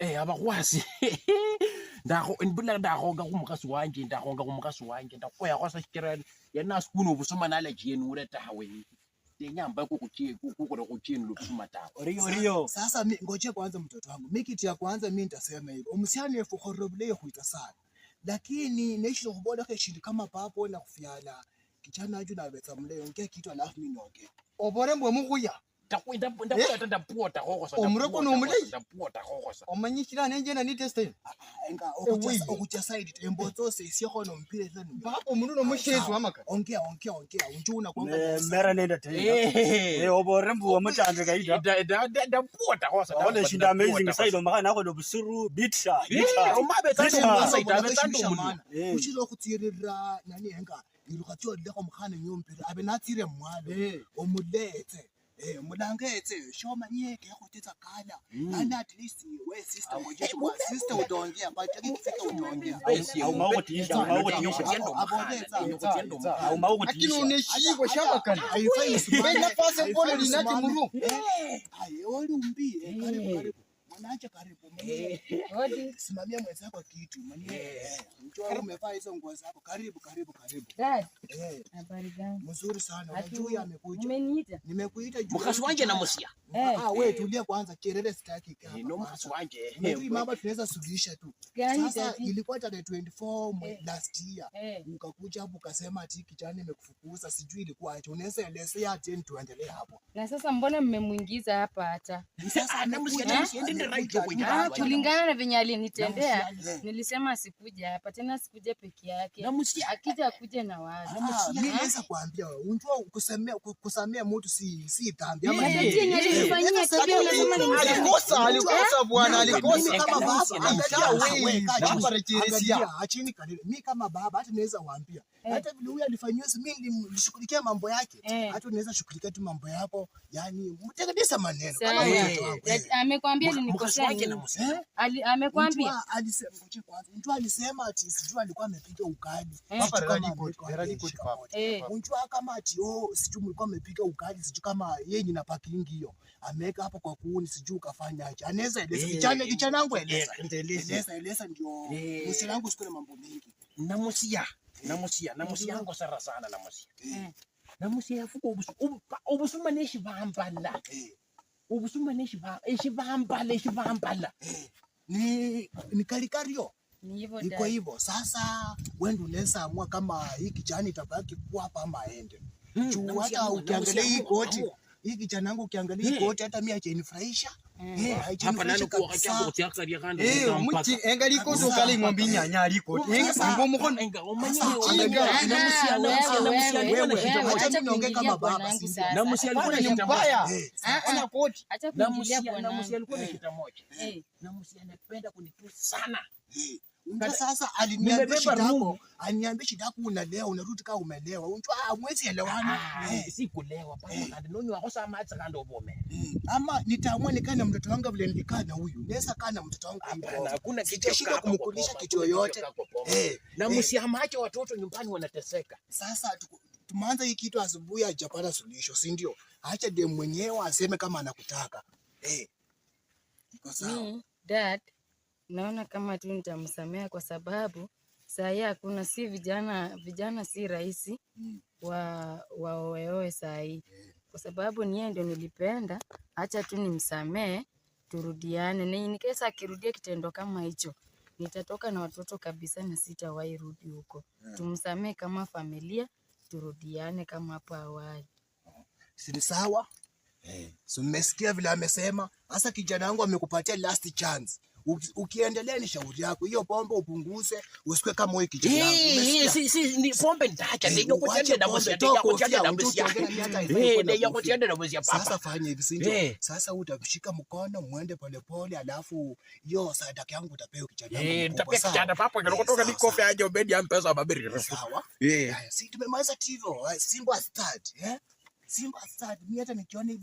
abakwazi ndibula ndahonga kumukasi wanje ndahonga kumukasi wanje ndakoya kwasa shikirani yana sikuno busuma knowledge yenu ule tawe nyamba kukuchini lubusuma tawe Rio sasa ngoje kwanza mtoto wangu mikiti ya kwanza mimi nitasema hivyo umsiani efu horobile huita sana lakini naishi kuboda keshindi kama papo na kufiana kichana aju na betsa mle ongea kitu alafu mimi naongea obore mbwe mukuya ndakwenda puota hokosa omureko no mulei ndapuota hokosa omanyikira nenje na ni test enga okucha side tembo zose isiyo no mpire zenu babo mundu no mushezi wamaka ongea unjuna kwanga mera nenda tena obore mbwe mutande kaida ndapuota hokosa ole shinda amazing side omaka nako no busuru bitcha umabe tsandu side tsandu mana ushilo kutsirira nani enga irukatyo leko mkhana nyompira abe natsire mwalo omudetse mudangetse shoma nyeke yakuthetsa kala ana at least we sister ngoje kwa sister udongea but akifika udongea lakini uneshiko shamba kana haifai bena pase mbona linati muru oli umbi karibu mwanaacha karibu hodi simamia mwenzako kitu mjua umevaa hizo nguo zako karibu dad habari gani mzuri sana unajua amekuja umeniita nimekuita juu mukasi wanje na musia wewe tulia kwanza kelele sitaki kama no mukasi wanje mama tunaweza suluhisha tu sasa ilikuwa tarehe 24 last year ukakuja hapo ukasema ati kijana nimekufukuza sijui ilikuwa aje unaweza elezea tena tuendelee hapo na sasa mbona mmemuingiza hapa hata sasa kulingana na venye alinitendea nilisema asikuja hapa tena asikuja peke yake akija akuje na watu mimi naweza kuambia unjua kusamea mtu si dhambi ama alikosa bwana alikosa kama baba achini kanile mimi kama baba hata naweza waambia hata vile huyu alifanywa mimi nilishughulikia mambo yake hata unaweza shughulikia tu mambo yako yani mtengeneza maneno kama mtoto wangu amekwambia nilikosea amekwambia mtu alisema ati sijui alikuwa amepiga ukali mtu kama ati sijui mlikuwa amepiga ukali sijui kama yeye ni na parking hiyo ameweka hapo kwa kuuni sijui ukafanya aje anaweza eleza kijana wangu eleza ndio msichana wangu sikule mambo mengi namusia yango sana namusia yafuko ubusuma neshibambala ubusuma neshibambala ni kalikario iko hivyo sasa wewe ndio unaweza amua kama hii kijana itabaki kuwa hapa ama aende juu hata ukiangalia hii koti hii kijana wangu ukiangalia hii koti hata mimi hainifurahisha hapa nani kwa kachako kutiakaria kando muti engaliko sokali ngombi nyanya aliko ngo mukono acha niongee kama baba na musia alikuwa ni mbaya ana koti acha kuingilia bwana na musia alikuwa ni kitu moja na musia anapenda kunitusi sana sasa aliniambia shida yako unalewa unarudi kama umelewa unjua mwezi elewana si kulewa bwana ndonyo akosa matsa kando bome ama nitaamua nikaa na mtoto wangu vile nilikaa na huyu naweza kaa na mtoto wangu hivyo hakuna kitu kumkulisha kitu yoyote na msiamache watoto nyumbani wanateseka sasa tumeanza hii kitu asubuhi hajapata suluhisho si ndio acha dem mwenyewe aseme kama anakutaka iko sawa dad naona kama tu nitamsamea kwa sababu saa hii hakuna si vijana si rahisi waoeoe saa hii kwa sababu niye ndio nilipenda acha tu nimsamee turudiane na nikesa akirudia kitendo kama hicho nitatoka na watoto kabisa na sitawahi rudi huko tumsamee kama familia turudiane kama hapo awali si sawa so mmesikia vile amesema sasa kijana wangu amekupatia last chance ukiendelea ni shauri yako hiyo pombe upunguze usikwe kama wewe kijana wangu ni pombe ndacha ndio kutenda na msia sasa fanya hivi si ndio sasa utashika mkono muende polepole alafu hiyo sadaka yangu utapewa kijana wangu nitapea kijana papo kutoka ni kofi aje obedi ampesa babiri sawa si tumemaliza hivyo Simba start mimi hata nikiona